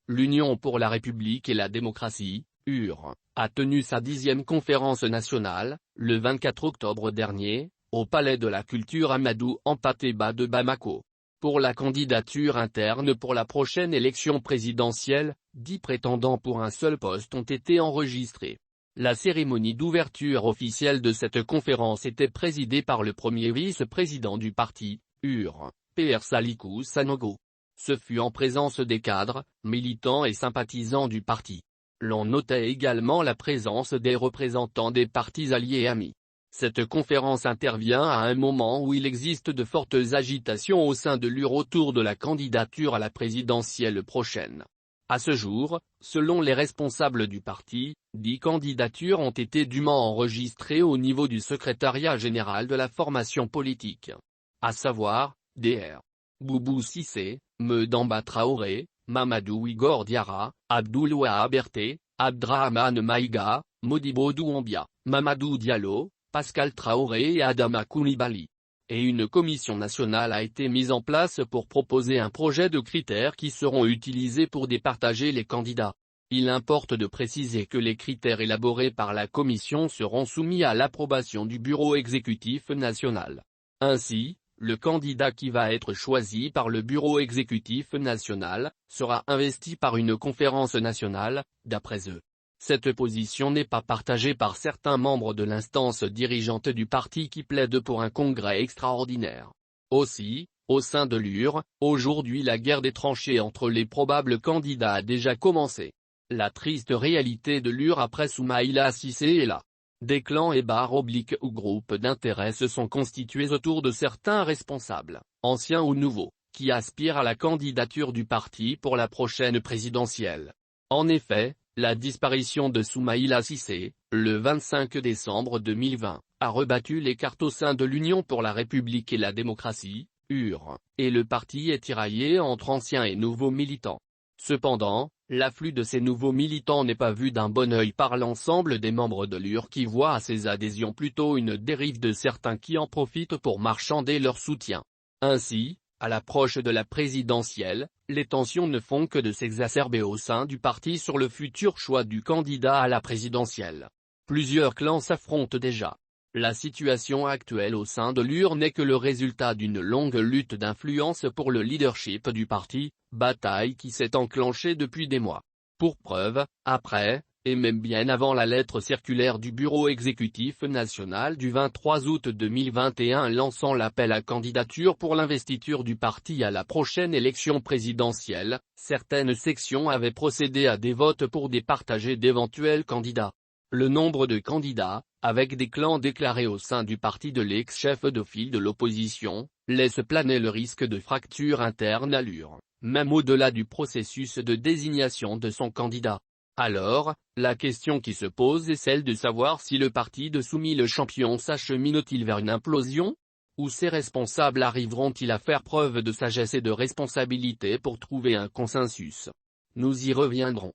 l'Union pour la République et la démocratie, UR, a tenu sa 10e conférence nationale, le 24 octobre dernier, au Palais de la Culture Amadou Hampâté-Bâ de Bamako. Pour la candidature interne pour la prochaine élection présidentielle, 10 prétendants pour un seul poste ont été enregistrés. La cérémonie d'ouverture officielle de cette conférence était présidée par le premier vice-président du parti, UR, PR Salikou Sanogo. Ce fut en présence des cadres, militants et sympathisants du parti. L'on notait également la présence des représentants des partis alliés et amis. Cette conférence intervient à un moment où il existe de fortes agitations au sein de l'UR autour de la candidature à la présidentielle prochaine. À ce jour, selon les responsables du parti, 10 candidatures ont été dûment enregistrées au niveau du secrétariat général de la formation politique. À savoir, Dr. Boubou Cissé, Medamba Traoré, Mamadou Igor Diarra, Abdoul Wahab Berté, Abdrahmane Maïga, Modibo Douambia, Mamadou Diallo, Pascal Traoré et Adama Koulibaly. Et une commission nationale a été mise en place pour proposer un projet de critères qui seront utilisés pour départager les candidats. Il importe de préciser que les critères élaborés par la commission seront soumis à l'approbation du bureau exécutif national. Ainsi, le candidat qui va être choisi par le bureau exécutif national, sera investi par une conférence nationale, d'après eux. Cette position n'est pas partagée par certains membres de l'instance dirigeante du parti qui plaident pour un congrès extraordinaire. Aussi, au sein de l'UR, aujourd'hui la guerre des tranchées entre les probables candidats a déjà commencé. La triste réalité de l'UR après Soumaïla Cissé est là. Des clans et bars obliques ou groupes d'intérêt se sont constitués autour de certains responsables, anciens ou nouveaux, qui aspirent à la candidature du parti pour la prochaine présidentielle. En effet, la disparition de Soumaïla Cissé, le 25 décembre 2020, a rebattu les cartes au sein de l'Union pour la République et la démocratie, UR, et le parti est tiraillé entre anciens et nouveaux militants. Cependant, l'afflux de ces nouveaux militants n'est pas vu d'un bon œil par l'ensemble des membres de l'UR qui voient à ces adhésions plutôt une dérive de certains qui en profitent pour marchander leur soutien. Ainsi, à l'approche de la présidentielle, les tensions ne font que de s'exacerber au sein du parti sur le futur choix du candidat à la présidentielle. Plusieurs clans s'affrontent déjà. La situation actuelle au sein de l'UR n'est que le résultat d'une longue lutte d'influence pour le leadership du parti, bataille qui s'est enclenchée depuis des mois. Pour preuve, après, et même bien avant la lettre circulaire du Bureau exécutif national du 23 août 2021 lançant l'appel à candidature pour l'investiture du parti à la prochaine élection présidentielle, certaines sections avaient procédé à des votes pour départager d'éventuels candidats. Le nombre de candidats, avec des clans déclarés au sein du parti de l'ex-chef de file de l'opposition, laisse planer le risque de fracture interne à l'UR, même au-delà du processus de désignation de son candidat. Alors, la question qui se pose est celle de savoir si le parti de Soumis le champion s'achemine-t-il vers une implosion? Ou ses responsables arriveront-ils à faire preuve de sagesse et de responsabilité pour trouver un consensus? Nous y reviendrons.